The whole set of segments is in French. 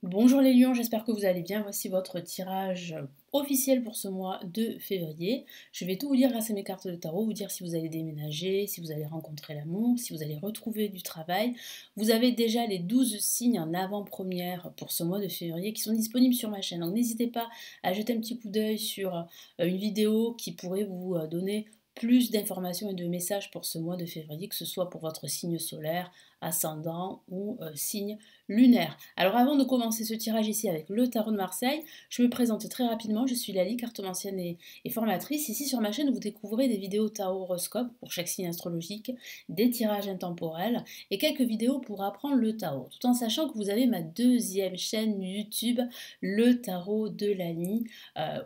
Bonjour les lions, j'espère que vous allez bien. Voici votre tirage officiel pour ce mois de février. Je vais tout vous dire grâce à mes cartes de tarot, vous dire si vous allez déménager, si vous allez rencontrer l'amour, si vous allez retrouver du travail. Vous avez déjà les 12 signes en avant-première pour ce mois de février qui sont disponibles sur ma chaîne. Donc n'hésitez pas à jeter un petit coup d'œil sur une vidéo qui pourrait vous donner plus d'informations et de messages pour ce mois de février, que ce soit pour votre signe solaire, ascendant ou signe lunaire. Alors avant de commencer ce tirage ici avec le tarot de Marseille, je me présente très rapidement, je suis Lali, cartomancienne et formatrice. Ici sur ma chaîne, vous découvrez des vidéos tarot horoscope pour chaque signe astrologique, des tirages intemporels et quelques vidéos pour apprendre le tarot, tout en sachant que vous avez ma deuxième chaîne YouTube, le tarot de Lali,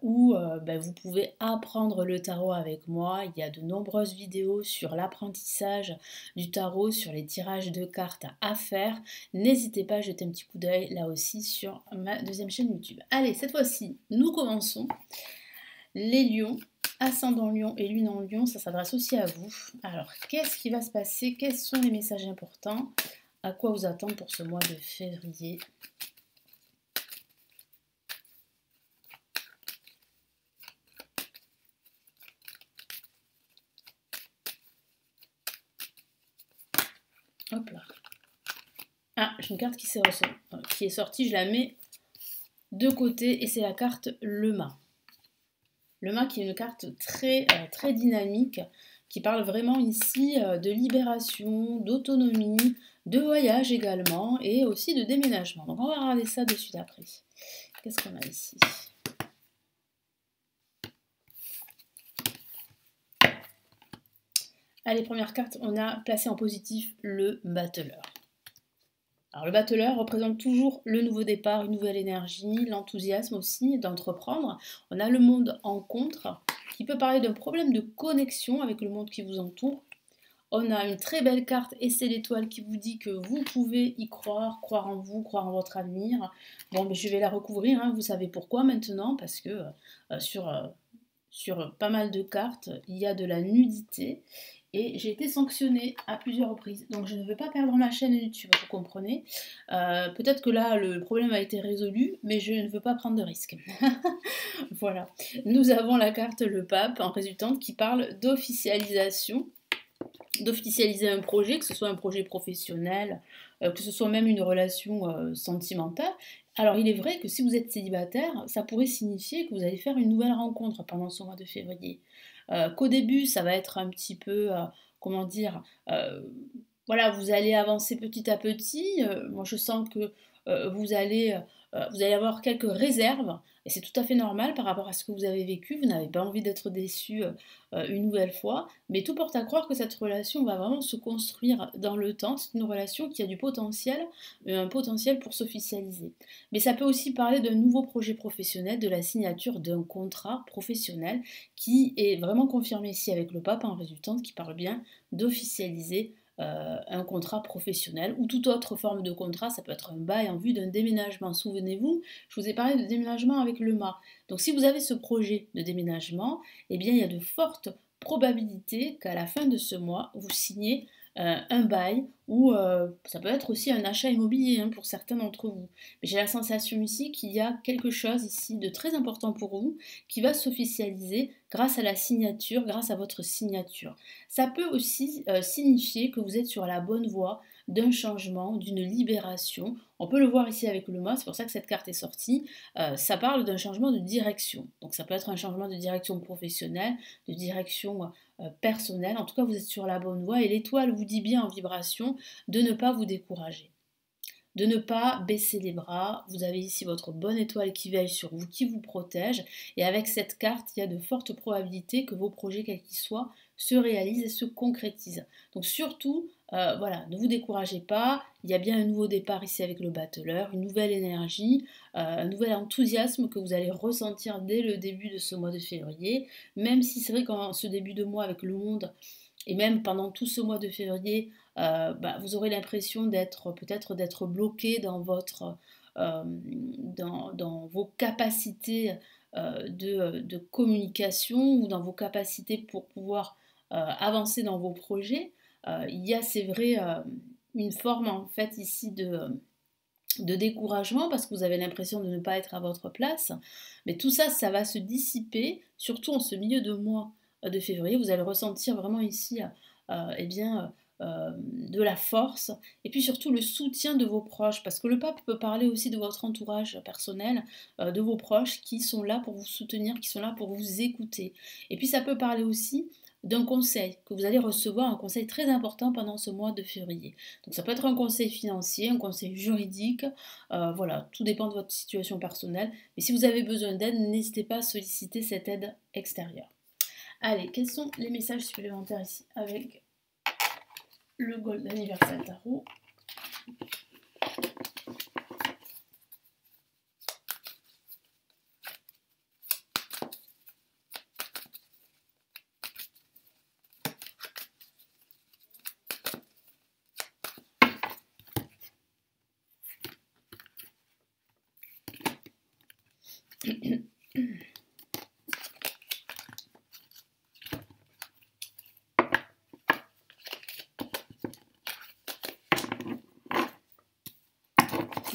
où vous pouvez apprendre le tarot avec moi. Il y a de nombreuses vidéos sur l'apprentissage du tarot, sur les tirages de cartes à faire. N'hésitez pas à jeter un petit coup d'œil là aussi sur ma deuxième chaîne YouTube. Allez, cette fois-ci, nous commençons. Les lions, ascendant lion et lune en lion, ça s'adresse aussi à vous. Alors, qu'est-ce qui va se passer? Quels sont les messages importants? À quoi vous attendre pour ce mois de février? Hop là. Ah, j'ai une carte qui est sortie, je la mets de côté et c'est la carte le mât. Le mât qui est une carte très dynamique, qui parle vraiment ici de libération, d'autonomie, de voyage également et aussi de déménagement. Donc on va regarder ça de suite après. Qu'est-ce qu'on a ici? Allez, première carte, on a placé en positif le battleur. Alors le battleur représente toujours le nouveau départ, une nouvelle énergie, l'enthousiasme aussi d'entreprendre. On a le monde en contre qui peut parler d'un problème de connexion avec le monde qui vous entoure. On a une très belle carte et c'est l'étoile qui vous dit que vous pouvez y croire, croire en vous, croire en votre avenir. Bon, mais je vais la recouvrir, hein, vous savez pourquoi maintenant, parce que sur pas mal de cartes, il y a de la nudité et j'ai été sanctionnée à plusieurs reprises. Donc je ne veux pas perdre ma chaîne YouTube, vous comprenez. Peut-être que là, le problème a été résolu, mais je ne veux pas prendre de risques. Voilà. Nous avons la carte le pape en résultante qui parle d'officialisation, d'officialiser un projet, que ce soit un projet professionnel, que ce soit même une relation sentimentale. Alors il est vrai que si vous êtes célibataire, ça pourrait signifier que vous allez faire une nouvelle rencontre pendant ce mois de février. Qu'au début, ça va être un petit peu, comment dire, voilà, vous allez avancer petit à petit. Moi, je sens que vous allez avoir quelques réserves, et c'est tout à fait normal par rapport à ce que vous avez vécu. Vous n'avez pas envie d'être déçu une nouvelle fois, mais tout porte à croire que cette relation va vraiment se construire dans le temps. C'est une relation qui a du potentiel, un potentiel pour s'officialiser. Mais ça peut aussi parler d'un nouveau projet professionnel, de la signature d'un contrat professionnel qui est vraiment confirmé ici avec le pape en résultante, qui parle bien d'officialiser un contrat professionnel ou toute autre forme de contrat. Ça peut être un bail en vue d'un déménagement. Souvenez-vous, je vous ai parlé de déménagement avec le mât. Donc si vous avez ce projet de déménagement, eh bien il y a de fortes probabilités qu'à la fin de ce mois, vous signez un bail ou ça peut être aussi un achat immobilier hein, pour certains d'entre vous. Mais j'ai la sensation ici qu'il y a quelque chose ici de très important pour vous qui va s'officialiser grâce à la signature, grâce à votre signature. Ça peut aussi signifier que vous êtes sur la bonne voie d'un changement, d'une libération. On peut le voir ici avec le mât, c'est pour ça que cette carte est sortie. Ça parle d'un changement de direction. Donc ça peut être un changement de direction professionnelle, de direction personnelle. En tout cas, vous êtes sur la bonne voie et l'étoile vous dit bien en vibration de ne pas vous décourager, de ne pas baisser les bras. Vous avez ici votre bonne étoile qui veille sur vous, qui vous protège. Et avec cette carte, il y a de fortes probabilités que vos projets, quels qu'ils soient, se réalisent et se concrétisent. Donc surtout, voilà, ne vous découragez pas. Il y a bien un nouveau départ ici avec le battleur, une nouvelle énergie, un nouvel enthousiasme que vous allez ressentir dès le début de ce mois de février. Même si c'est vrai qu'en ce début de mois avec le monde, et même pendant tout ce mois de février, vous aurez l'impression d'être peut-être d'être bloqué dans dans vos capacités de communication ou dans vos capacités pour pouvoir avancer dans vos projets. Il y a, c'est vrai, une forme en fait ici de découragement parce que vous avez l'impression de ne pas être à votre place. Mais tout ça, ça va se dissiper, surtout en ce milieu de mois de février. Vous allez ressentir vraiment ici eh bien, de la force et puis surtout le soutien de vos proches. Parce que le pape peut parler aussi de votre entourage personnel, de vos proches qui sont là pour vous soutenir, qui sont là pour vous écouter. Et puis ça peut parler aussi d'un conseil que vous allez recevoir, un conseil très important pendant ce mois de février. Donc ça peut être un conseil financier, un conseil juridique, voilà, tout dépend de votre situation personnelle. Mais si vous avez besoin d'aide, n'hésitez pas à solliciter cette aide extérieure. Allez, quels sont les messages supplémentaires ici avec le Gold Universal Tarot?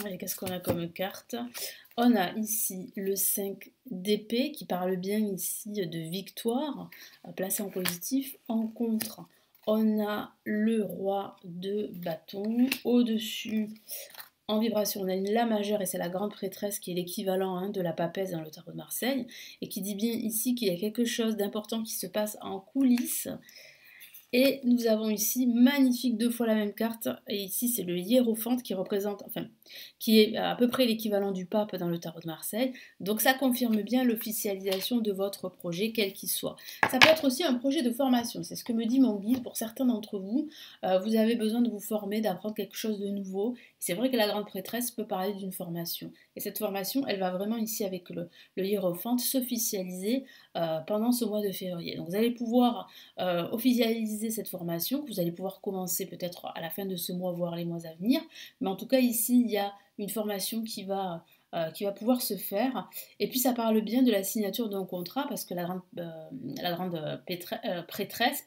Allez, qu'est-ce qu'on a comme carte? On a ici le 5 d'épée qui parle bien ici de victoire, placé en positif. En contre, on a le roi de bâton. Au-dessus, en vibration, on a une La majeure et c'est la grande prêtresse qui est l'équivalent de la papesse dans le tarot de Marseille et qui dit bien ici qu'il y a quelque chose d'important qui se passe en coulisses. Et nous avons ici, magnifique, 2 fois la même carte, et ici c'est le hiérophante qui représente, enfin, qui est à peu près l'équivalent du pape dans le tarot de Marseille. Donc ça confirme bien l'officialisation de votre projet, quel qu'il soit. Ça peut être aussi un projet de formation, c'est ce que me dit mon guide. Pour certains d'entre vous, vous avez besoin de vous former, d'apprendre quelque chose de nouveau. C'est vrai que la grande prêtresse peut parler d'une formation. Et cette formation, elle va vraiment ici avec le hiérophante s'officialiser pendant ce mois de février. Donc vous allez pouvoir officialiser cette formation, que vous allez pouvoir commencer peut-être à la fin de ce mois, voire les mois à venir. Mais en tout cas, ici, il y a une formation qui va pouvoir se faire. Et puis ça parle bien de la signature d'un contrat, parce que la grande prêtresse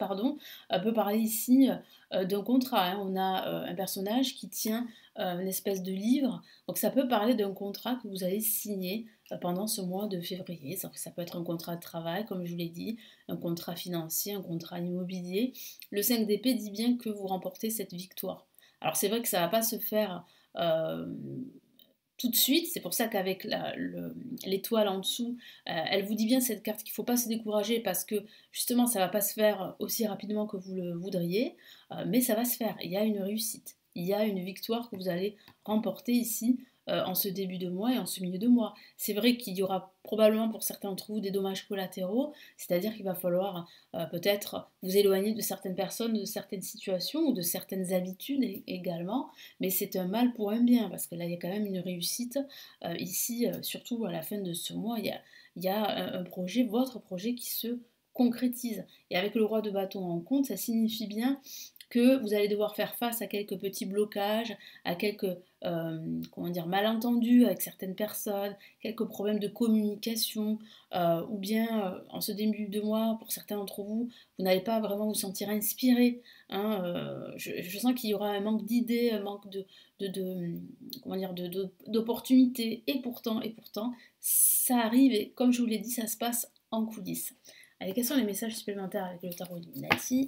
peut parler ici d'un contrat. On a un personnage qui tient une espèce de livre, donc ça peut parler d'un contrat que vous allez signer pendant ce mois de février. Ça peut être un contrat de travail, comme je vous l'ai dit, un contrat financier, un contrat immobilier. Le 5 d'épée dit bien que vous remportez cette victoire. Alors c'est vrai que ça ne va pas se faire tout de suite, c'est pour ça qu'avec l'étoile en dessous, elle vous dit bien cette carte qu'il ne faut pas se décourager parce que justement ça ne va pas se faire aussi rapidement que vous le voudriez, mais ça va se faire, il y a une réussite, il y a une victoire que vous allez remporter ici en ce début de mois et en ce milieu de mois. C'est vrai qu'il y aura probablement pour certains d'entre vous des dommages collatéraux, c'est-à-dire qu'il va falloir peut-être vous éloigner de certaines personnes, de certaines situations ou de certaines habitudes également, mais c'est un mal pour un bien, parce que là il y a quand même une réussite ici, surtout à la fin de ce mois, il y a un projet, votre projet qui se concrétise. Et avec le roi de bâton en compte, ça signifie bien que vous allez devoir faire face à quelques petits blocages, à quelques comment dire, malentendus avec certaines personnes, quelques problèmes de communication, ou bien en ce début de mois, pour certains d'entre vous, vous n'allez pas vraiment vous sentir inspiré. Je sens qu'il y aura un manque d'idées, un manque comment dire, d'opportunités, et pourtant, ça arrive, et comme je vous l'ai dit, ça se passe en coulisses. Allez, quels sont les messages supplémentaires avec le tarot Illuminati?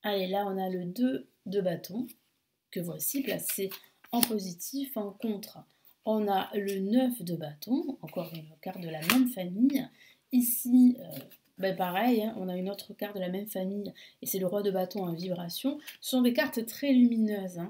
Allez, là on a le 2 de bâton, que voici placé en positif. En contre, on a le 9 de bâton, encore une carte de la même famille. Ici, pareil, on a une autre carte de la même famille, et c'est le roi de bâton en vibration. Ce sont des cartes très lumineuses.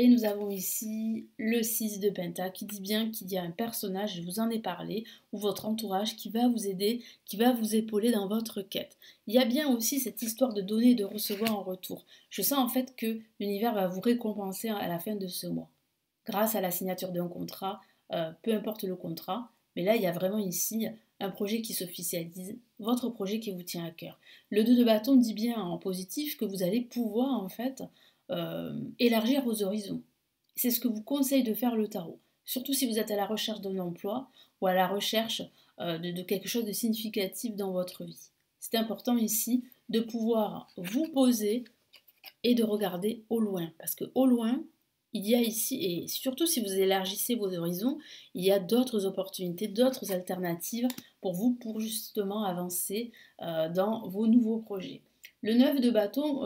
Et nous avons ici le 6 de Pentacle qui dit bien qu'il y a un personnage, je vous en ai parlé, ou votre entourage qui va vous aider, qui va vous épauler dans votre quête. Il y a bien aussi cette histoire de donner et de recevoir en retour. Je sens en fait que l'univers va vous récompenser à la fin de ce mois. Grâce à la signature d'un contrat, peu importe le contrat, mais là il y a vraiment ici un projet qui s'officialise, votre projet qui vous tient à cœur. Le 2 de bâton dit bien en positif que vous allez pouvoir en fait élargir vos horizons. C'est ce que vous conseille de faire le tarot. Surtout si vous êtes à la recherche d'un emploi ou à la recherche de quelque chose de significatif dans votre vie. C'est important ici de pouvoir vous poser et de regarder au loin. Parce que au loin, il y a ici, et surtout si vous élargissez vos horizons, il y a d'autres opportunités, d'autres alternatives pour vous, pour justement avancer dans vos nouveaux projets. Le 9 de bâton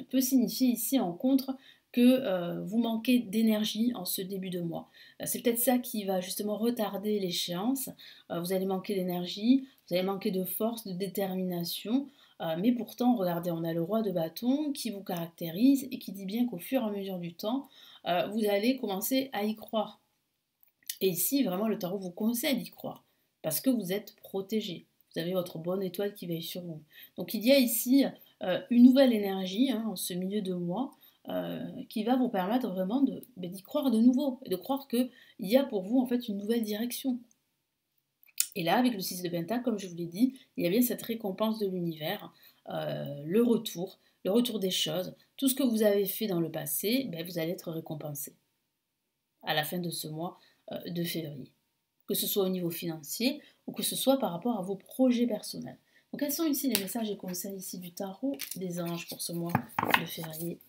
peut signifier ici en contre que vous manquez d'énergie en ce début de mois. C'est peut-être ça qui va justement retarder l'échéance. Vous allez manquer d'énergie, vous allez manquer de force, de détermination. Mais pourtant, regardez, on a le roi de bâton qui vous caractérise et qui dit bien qu'au fur et à mesure du temps, vous allez commencer à y croire. Et ici, vraiment, le tarot vous conseille d'y croire parce que vous êtes protégé. Vous avez votre bonne étoile qui veille sur vous. Donc il y a ici une nouvelle énergie en ce milieu de mois qui va vous permettre vraiment d'y croire de nouveau et de croire qu'il y a pour vous en fait une nouvelle direction. Et là, avec le 6 de Pentacle, comme je vous l'ai dit, il y a bien cette récompense de l'univers, le retour des choses. Tout ce que vous avez fait dans le passé, vous allez être récompensé à la fin de ce mois de février. Que ce soit au niveau financier ou que ce soit par rapport à vos projets personnels. Donc, quels sont ici les messages et conseils ici du tarot des anges pour ce mois de février ?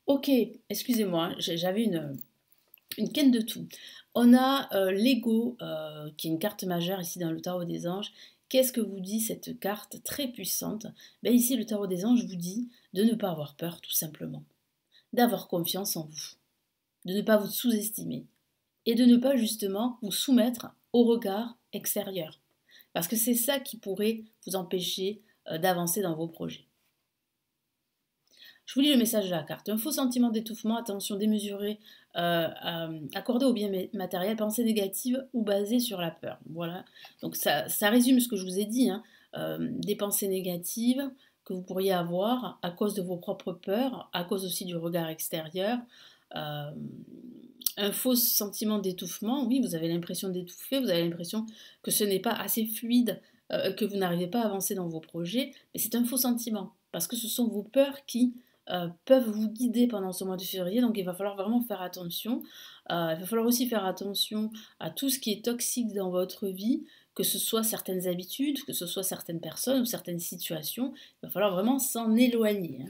Ok, excusez-moi, j'avais une quête de tout. On a l'ego, qui est une carte majeure ici dans le tarot des anges. Qu'est-ce que vous dit cette carte très puissante? Ici, le tarot des anges vous dit de ne pas avoir peur, tout simplement. D'avoir confiance en vous. De ne pas vous sous-estimer. Et de ne pas justement vous soumettre au regard extérieur. Parce que c'est ça qui pourrait vous empêcher d'avancer dans vos projets. Je vous lis le message de la carte. Un faux sentiment d'étouffement, attention démesurée, accordée au bien matériel, pensée négative ou basée sur la peur. Voilà. Donc ça résume ce que je vous ai dit. Des pensées négatives que vous pourriez avoir à cause de vos propres peurs, à cause aussi du regard extérieur. Un faux sentiment d'étouffement, oui, vous avez l'impression d'étouffer, vous avez l'impression que ce n'est pas assez fluide, que vous n'arrivez pas à avancer dans vos projets, mais c'est un faux sentiment, parce que ce sont vos peurs qui peuvent vous guider pendant ce mois de février, donc il va falloir vraiment faire attention. Il va falloir aussi faire attention à tout ce qui est toxique dans votre vie, que ce soit certaines habitudes, que ce soit certaines personnes ou certaines situations, il va falloir vraiment s'en éloigner.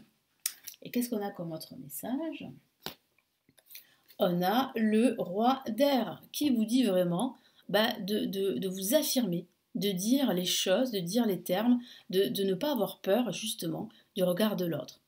Et qu'est-ce qu'on a comme autre message ? On a le roi d'air qui vous dit vraiment de vous affirmer, de dire les choses, de dire les termes, de ne pas avoir peur justement du regard de l'autre.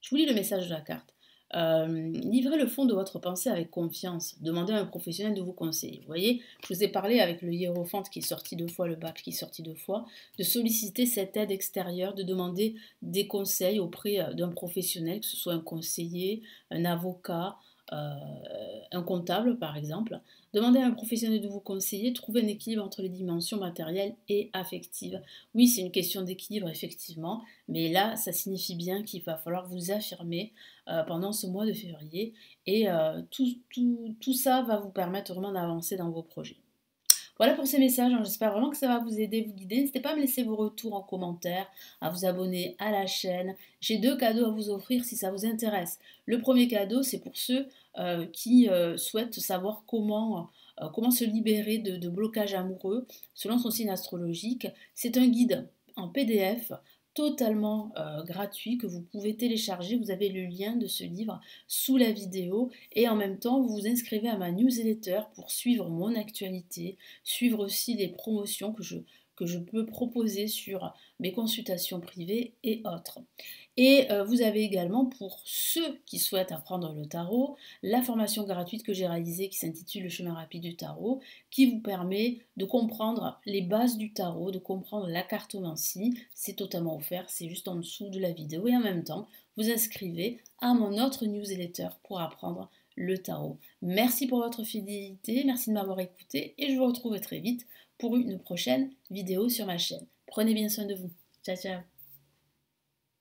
Je vous lis le message de la carte. Livrez le fond de votre pensée avec confiance. Demandez à un professionnel de vous conseiller. Vous voyez, je vous ai parlé avec le hiérophante qui est sorti 2 fois, le pape qui est sorti 2 fois, de solliciter cette aide extérieure, de demander des conseils auprès d'un professionnel, que ce soit un conseiller, un avocat, un comptable par exemple. Demandez à un professionnel de vous conseiller, trouver un équilibre entre les dimensions matérielles et affectives. Oui, c'est une question d'équilibre effectivement, mais là, ça signifie bien qu'il va falloir vous affirmer pendant ce mois de février et tout ça va vous permettre vraiment d'avancer dans vos projets. Voilà pour ces messages, hein. J'espère vraiment que ça va vous aider, vous guider. N'hésitez pas à me laisser vos retours en commentaire, à vous abonner à la chaîne. J'ai 2 cadeaux à vous offrir si ça vous intéresse. Le premier cadeau, c'est pour ceux qui souhaitent savoir comment se libérer de blocages amoureux selon son signe astrologique. C'est un guide en PDF totalement gratuit que vous pouvez télécharger. Vous avez le lien de ce livre sous la vidéo et en même temps vous vous inscrivez à ma newsletter pour suivre mon actualité, suivre aussi les promotions que je peux proposer sur mes consultations privées et autres. Et vous avez également, pour ceux qui souhaitent apprendre le tarot, la formation gratuite que j'ai réalisée qui s'intitule Le chemin rapide du tarot, qui vous permet de comprendre les bases du tarot, de comprendre la cartomancie. C'est totalement offert, c'est juste en dessous de la vidéo. Et en même temps, vous inscrivez à mon autre newsletter pour apprendre le tarot. Merci pour votre fidélité, merci de m'avoir écouté et je vous retrouve très vite pour une prochaine vidéo sur ma chaîne. Prenez bien soin de vous. Ciao, ciao.